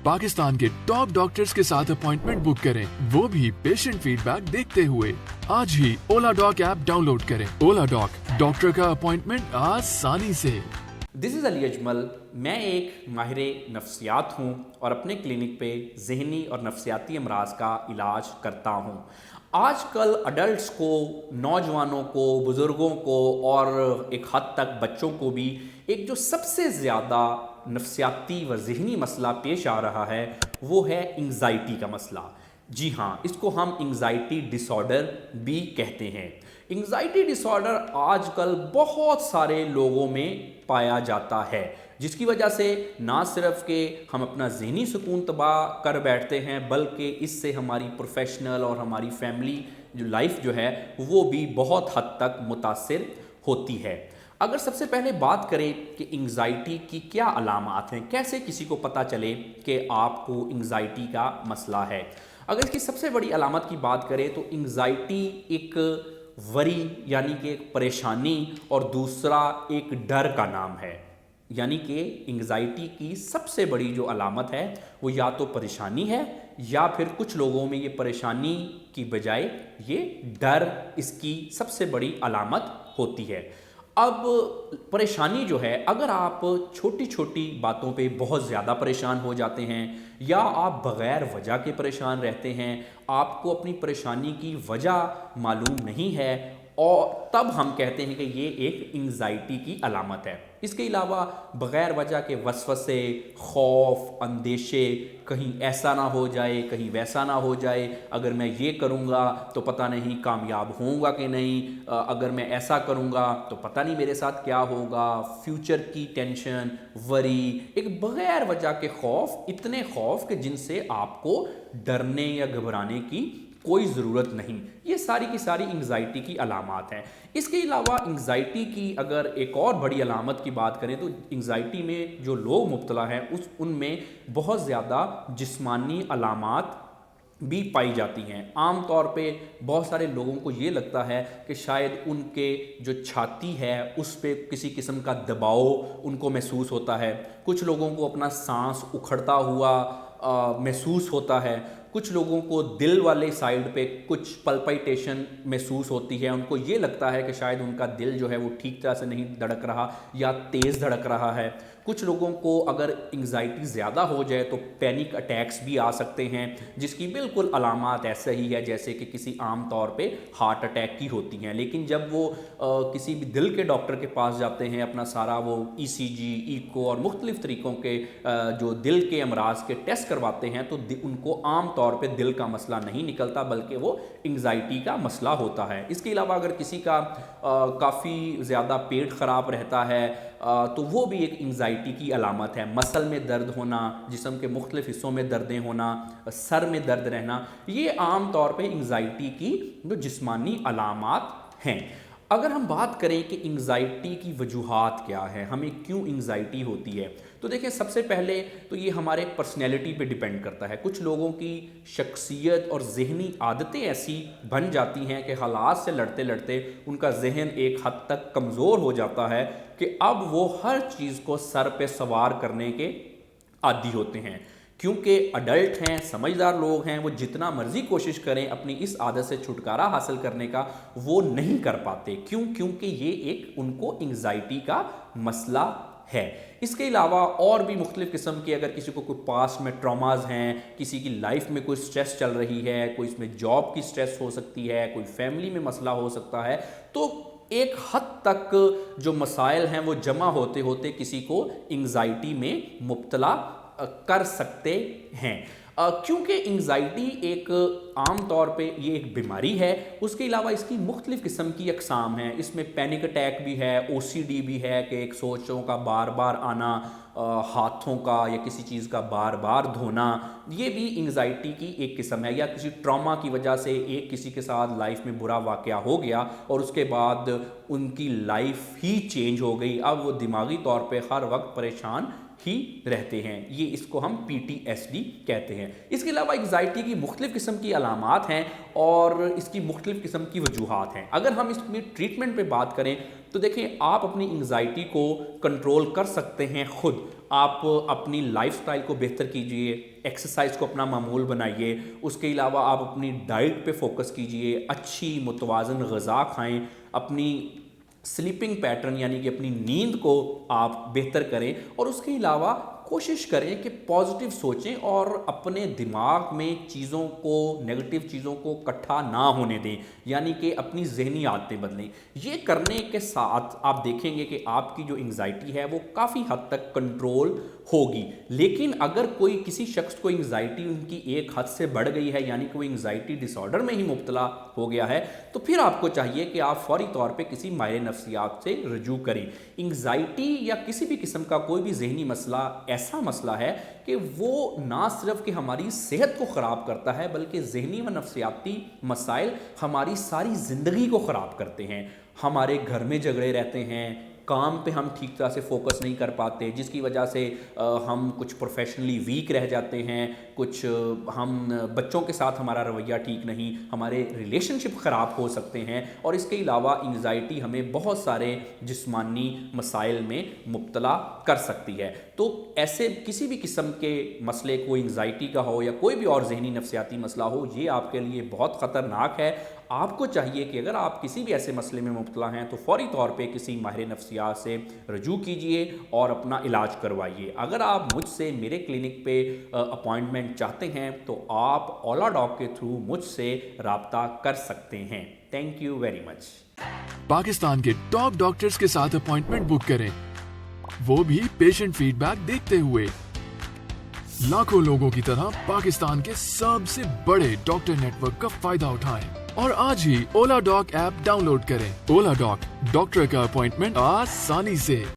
पाकिस्तान के top doctors के साथ अपॉइंटमेंट बुक करें, वो भी पेशेंट फीडबैक देखते हुए। आज ही ओला डॉक ऐप डाउनलोड करें। ओला डॉक, डॉक्टर का अपॉइंटमेंट आसानी से। This is Ali Ajmal. मैं एक माहिर नफ्सियात हूँ और अपने क्लिनिक पे ज़हनी और नफ्सियाती अमराज का इलाज करता हूँ। आजकल अडल्ट्स को, नौजवानों को, बुज़ुर्गों को और एक हद तक बच्चों को भी एक जो सबसे ज़्यादा नफ्सियाती व ज़हनी मसला पेश आ रहा है वो है एंग्ज़ाइटी का मसला। जी हाँ, इसको हम एंग्ज़ाइटी डिसऑर्डर भी कहते हैं। एंग्ज़ाइटी डिसऑर्डर आजकल बहुत सारे लोगों में पाया जाता है, जिसकी वजह से ना सिर्फ कि हम अपना ज़हनी सुकून तबाह कर बैठते हैं, बल्कि इससे हमारी प्रोफेशनल और हमारी फैमिली जो लाइफ जो है वो भी बहुत हद तक मुतासिर होती है। अगर सबसे पहले बात करें कि एंग्ज़ाइटी की क्या अलामात हैं, कैसे किसी को पता चले कि आपको एंग्ज़ाइटी का मसला है। अगर इसकी सबसे बड़ी अलामत की बात करें तो एंग्ज़ाइटी एक वरी यानी कि एक परेशानी और दूसरा एक डर का नाम है। यानी कि एंग्ज़ाइटी की सबसे बड़ी जो अलामत है वो या तो परेशानी है या फिर कुछ लोगों में ये परेशानी की बजाय ये डर इसकी सबसे बड़ी अलामत होती है। अब परेशानी जो है, अगर आप छोटी छोटी बातों पे बहुत ज़्यादा परेशान हो जाते हैं या आप बग़ैर वजह के परेशान रहते हैं, आपको अपनी परेशानी की वजह मालूम नहीं है, और तब हम कहते हैं कि ये एक एंग्ज़ाइटी की अलामत है। इसके अलावा बग़ैर वजह के वसवसे, खौफ, अंदेशे, कहीं ऐसा ना हो जाए, कहीं वैसा ना हो जाए, अगर मैं ये करूँगा तो पता नहीं कामयाब होऊंगा कि नहीं, अगर मैं ऐसा करूँगा तो पता नहीं मेरे साथ क्या होगा, फ्यूचर की टेंशन, वरी, एक बग़ैर वजह के खौफ, इतने खौफ कि जिनसे आपको डरने या घबराने की कोई ज़रूरत नहीं। ये सारी की सारी एंग्ज़ाइटी की अलामात हैं। इसके अलावा एंग्ज़ाइटी की अगर एक और बड़ी अलामत की बात करें तो एंग्ज़ाइटी में जो लोग मुब्तला हैं उनमें बहुत ज़्यादा जिस्मानी अलामात भी पाई जाती हैं। आम तौर पे बहुत सारे लोगों को ये लगता है कि शायद उनके जो छाती है उस पे किसी किस्म का दबाव उनको महसूस होता है। कुछ लोगों को अपना सांस उखड़ता हुआ महसूस होता है। कुछ लोगों को दिल वाले साइड पे कुछ पल्पिटेशन महसूस होती है। उनको ये लगता है कि शायद उनका दिल जो है वो ठीक तरह से नहीं धड़क रहा या तेज़ धड़क रहा है। कुछ लोगों को अगर एंग्ज़ाइटी ज़्यादा हो जाए तो पैनिक अटैक्स भी आ सकते हैं, जिसकी बिल्कुल अलामात ऐसे ही है जैसे कि किसी आम तौर पे हार्ट अटैक की होती हैं। लेकिन जब वो किसी भी दिल के डॉक्टर के पास जाते हैं, अपना सारा वो ईसीजी, इको और मुख्तलिफ तरीक़ों के जो दिल के अमराज के टेस्ट करवाते हैं तो उनको आम तौर पे दिल का मसला नहीं निकलता, बल्कि वो एंग्ज़ाइटी का मसला होता है। इसके अलावा अगर किसी का काफ़ी ज़्यादा पेट ख़राब रहता है तो वो भी एक एंग्ज़ाइटी की अलामत है। मसल में दर्द होना, जिस्म के मुख्तलिफ हिस्सों में दर्दें होना, सर में दर्द रहना, ये आम तौर पे एंग्ज़ाइटी की जो जिस्मानी अलामात हैं। अगर हम बात करें कि एंग्ज़ाइटी की वजूहात क्या है, हमें क्यों एंग्ज़ाइटी होती है, तो देखिए सबसे पहले तो ये हमारे पर्सनैलिटी पे डिपेंड करता है। कुछ लोगों की शख्सियत और ज़हनी आदतें ऐसी बन जाती हैं कि हालात से लड़ते लड़ते उनका जहन एक हद तक कमज़ोर हो जाता है कि अब वो हर चीज़ को सर पे सवार करने के आदी होते हैं। क्योंकि अडल्ट हैं, समझदार लोग हैं, वो जितना मर्ज़ी कोशिश करें अपनी इस आदत से छुटकारा हासिल करने का, वो नहीं कर पाते। क्यों? क्योंकि ये एक उनको एंग्ज़ाइटी का मसला है। इसके अलावा और भी मुख्तलिफ़ किस्म के, अगर किसी को कोई पास्ट में ट्रॉमाज हैं, किसी की लाइफ में कोई स्ट्रेस चल रही है, कोई इसमें जॉब की स्ट्रेस हो सकती है, कोई फैमिली में मसला हो सकता है, तो एक हद तक जो मसाइल हैं वो जमा होते होते किसी को एंग्ज़ाइटी में मुब्तला कर सकते हैं। क्योंकि एंग्ज़ाइटी एक आम तौर पे ये एक बीमारी है। उसके अलावा इसकी मुख्तलिफ़ किस्म की अक़साम हैं। इसमें पैनिक अटैक भी है, ओसीडी भी है कि एक सोचों का बार बार आना, हाथों का या किसी चीज़ का बार बार धोना, ये भी एंग्ज़ाइटी की एक किस्म है। या किसी ट्रॉमा की वजह से एक किसी के साथ लाइफ में बुरा वाक़या हो गया और उसके बाद उनकी लाइफ ही चेंज हो गई, अब वो दिमागी तौर पे हर वक्त परेशान ही रहते हैं। ये इसको हम PTSD कहते हैं। इसके अलावा एंग्ज़ाइटी की मुख्तलिफ़ किस्म की अलामात हैं और इसकी मुख्तलिफ़ किस्म की वजूहात हैं। अगर हम इसमें ट्रीटमेंट पे बात करें تو دیکھیں آپ اپنی انگزائٹی کو کنٹرول کر سکتے ہیں خود. آپ اپنی لائف سٹائل کو بہتر کیجئے, ایکسرسائز کو اپنا معمول بنائیے, اس کے علاوہ آپ اپنی ڈائٹ پہ فوکس کیجئے, اچھی متوازن غذا کھائیں, اپنی سلیپنگ پیٹرن یعنی کہ اپنی نیند کو آپ بہتر کریں, اور اس کے علاوہ کوشش کریں کہ پازیٹیو سوچیں اور اپنے دماغ میں چیزوں کو, نیگیٹو چیزوں کو اکٹھا نہ ہونے دیں, یعنی کہ اپنی ذہنی عادتیں بدلیں. یہ کرنے کے ساتھ آپ دیکھیں گے کہ آپ کی جو انگزائٹی ہے وہ کافی حد تک کنٹرول ہوگی. لیکن اگر کوئی کسی شخص کو انگزائٹی ان کی ایک حد سے بڑھ گئی ہے, یعنی کہ وہ انگزائٹی ڈس آرڈر میں ہی مبتلا ہو گیا ہے, تو پھر آپ کو چاہیے کہ آپ فوری طور پہ کسی ماہر نفسیات سے رجوع کریں. انگزائٹی یا کسی بھی قسم کا کوئی بھی ذہنی مسئلہ ایسا مسئلہ ہے کہ وہ نہ صرف کہ ہماری صحت کو خراب کرتا ہے, بلکہ ذہنی و نفسیاتی مسائل ہماری ساری زندگی کو خراب کرتے ہیں. ہمارے گھر میں جھگڑے رہتے ہیں, کام پہ ہم ٹھیک طرح سے فوکس نہیں کر پاتے, جس کی وجہ سے ہم کچھ پروفیشنلی ویک رہ جاتے ہیں, کچھ ہم بچوں کے ساتھ ہمارا رویہ ٹھیک نہیں, ہمارے ریلیشن شپ خراب ہو سکتے ہیں, اور اس کے علاوہ انگزائٹی ہمیں بہت سارے جسمانی مسائل میں مبتلا کر سکتی ہے. تو ایسے کسی بھی قسم کے مسئلے, کوئی انگزائٹی کا ہو یا کوئی بھی اور ذہنی نفسیاتی مسئلہ ہو, یہ آپ کے لیے بہت خطرناک ہے. آپ کو چاہیے کہ اگر آپ کسی بھی ایسے مسئلے میں مبتلا ہیں تو فوری طور پہ کسی ماہر نفسیات سے رجوع کیجئے اور اپنا علاج کروائیے. اگر آپ مجھ سے میرے کلینک پہ اپوائنٹمنٹ چاہتے ہیں تو آپ اولا ڈاک کے تھرو مجھ سے رابطہ کر سکتے ہیں. Thank you very much. Pakistan کے ٹاپ ڈاکٹرز کے ساتھ اپوائنٹمنٹ بک کریں, وہ بھی پیشنٹ فیڈ بیک دیکھتے ہوئے. لاکھوں لوگوں کی طرح پاکستان کے سب سے بڑے ڈاکٹر نیٹ ورک کا فائدہ اٹھائیں اور آج ہی اولا ڈاک ایپ ڈاؤن لوڈ کریں. اولا ڈاک, ڈاکٹر کا اپوائنٹمنٹ آسانی سے.